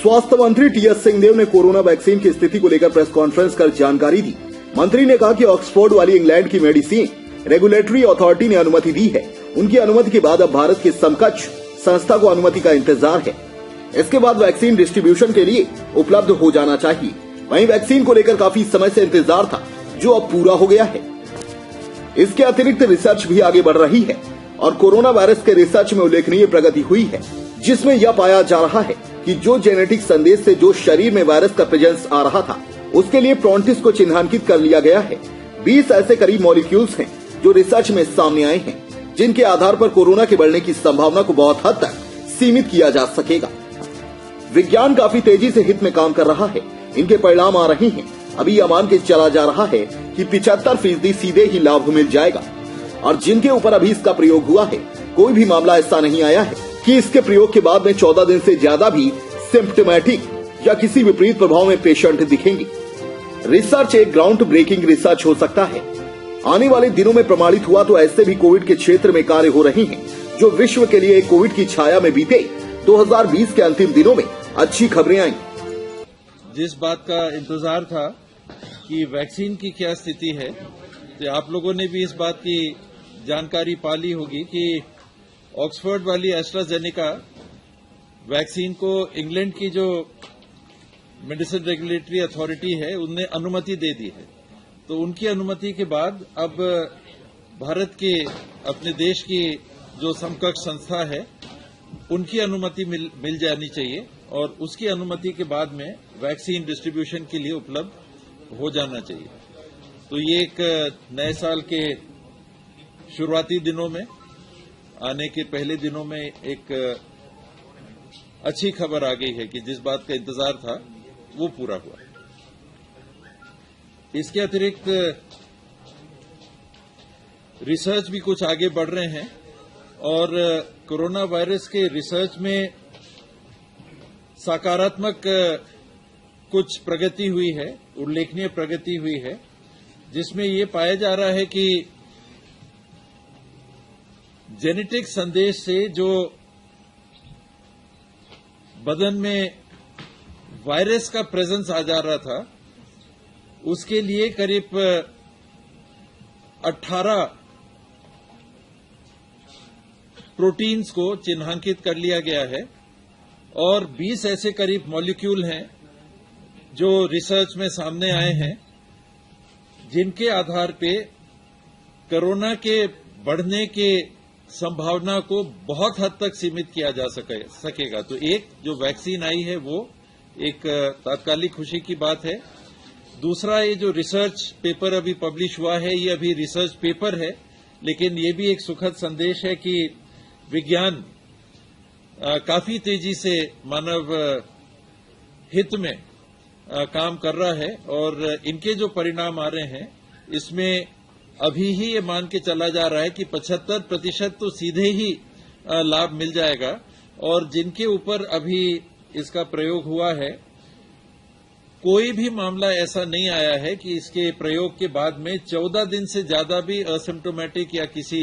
स्वास्थ्य मंत्री टीएस सिंहदेव ने कोरोना वैक्सीन की स्थिति को लेकर प्रेस कॉन्फ्रेंस कर जानकारी दी। मंत्री ने कहा कि ऑक्सफोर्ड वाली इंग्लैंड की मेडिसिन रेगुलेटरी अथॉरिटी ने अनुमति दी है। उनकी अनुमति के बाद अब भारत की समकक्ष संस्था को अनुमति का इंतजार है। इसके बाद वैक्सीन डिस्ट्रीब्यूशन के लिए उपलब्ध हो जाना चाहिए। वहीं वैक्सीन को लेकर काफी समय से इंतजार था, जो अब पूरा हो गया है। इसके अतिरिक्त रिसर्च भी आगे बढ़ रही है और कोरोना वायरस के रिसर्च में उल्लेखनीय प्रगति हुई है, जिसमें यह पाया जा रहा है कि जो जेनेटिक संदेश से जो शरीर में वायरस का प्रेजेंस आ रहा था, उसके लिए प्रोंटिस को चिन्हांकित कर लिया गया है। 20 ऐसे करीब मॉलिक्यूल्स हैं जो रिसर्च में सामने आए हैं, जिनके आधार पर कोरोना के बढ़ने की संभावना को बहुत हद तक सीमित किया जा सकेगा। विज्ञान काफी तेजी से हित में काम कर रहा है। इनके परिणाम आ रहे हैं। अभी यह मान के चला जा रहा है कि 75% सीधे ही लाभ मिल जाएगा और जिनके ऊपर अभी इसका प्रयोग हुआ है, कोई भी मामला ऐसा नहीं आया है कि इसके प्रयोग के बाद में 14 दिन से ज्यादा भी सिम्प्टोमेटिक या किसी विपरीत प्रभाव में पेशेंट दिखेंगे। रिसर्च एक ग्राउंड ब्रेकिंग रिसर्च हो सकता है। आने वाले दिनों में प्रमाणित हुआ तो ऐसे भी कोविड के क्षेत्र में कार्य हो रहे हैं जो विश्व के लिए कोविड की छाया में बीते 2020 के अंतिम दिनों में अच्छी खबरें आई। जिस बात का इंतजार था कि वैक्सीन की क्या स्थिति है, तो आप लोगों ने भी इस बात की जानकारी पा ली होगी कि ऑक्सफोर्ड वाली एस्ट्राजेनेका वैक्सीन को इंग्लैंड की जो मेडिसिन रेगुलेटरी अथॉरिटी है, उनने अनुमति दे दी है। तो उनकी अनुमति के बाद अब भारत के अपने देश की जो समकक्ष संस्था है, उनकी अनुमति मिल जानी चाहिए और उसकी अनुमति के बाद में वैक्सीन डिस्ट्रीब्यूशन के लिए उपलब्ध हो जाना चाहिए। तो ये एक नए साल के शुरुआती दिनों में, आने के पहले दिनों में एक अच्छी खबर आ गई है कि जिस बात का इंतजार था वो पूरा हुआ। इसके अतिरिक्त रिसर्च भी कुछ आगे बढ़ रहे हैं और कोरोना वायरस के रिसर्च में सकारात्मक कुछ प्रगति हुई है, उल्लेखनीय प्रगति हुई है, जिसमें ये पाया जा रहा है कि जेनेटिक संदेश से जो बदन में वायरस का प्रेजेंस आ जा रहा था, उसके लिए करीब 18 प्रोटीन्स को चिन्हांकित कर लिया गया है और 20 ऐसे करीब मॉलिक्यूल हैं जो रिसर्च में सामने आए हैं, जिनके आधार पे कोरोना के बढ़ने के संभावना को बहुत हद तक सीमित किया जा सकेगा। तो एक जो वैक्सीन आई है वो एक तात्कालिक खुशी की बात है। दूसरा, ये जो रिसर्च पेपर अभी पब्लिश हुआ है, ये अभी रिसर्च पेपर है, लेकिन ये भी एक सुखद संदेश है कि विज्ञान काफी तेजी से मानव हित में काम कर रहा है और इनके जो परिणाम आ रहे हैं, इसमें अभी ही ये मान के चला जा रहा है कि 75% तो सीधे ही लाभ मिल जाएगा और जिनके ऊपर अभी इसका प्रयोग हुआ है, कोई भी मामला ऐसा नहीं आया है कि इसके प्रयोग के बाद में 14 दिन से ज्यादा भी असिम्प्टोमेटिक या किसी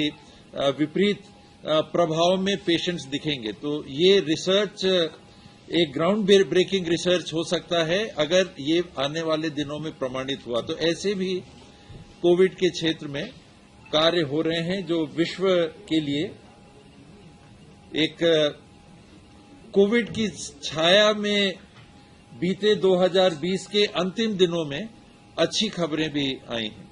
विपरीत प्रभाव में पेशेंट्स दिखेंगे। तो ये रिसर्च एक ग्राउंड ब्रेकिंग रिसर्च हो सकता है अगर ये आने वाले दिनों में प्रमाणित हुआ। तो ऐसे भी कोविड के क्षेत्र में कार्य हो रहे हैं जो विश्व के लिए एक कोविड की छाया में बीते 2020 के अंतिम दिनों में अच्छी खबरें भी आई हैं।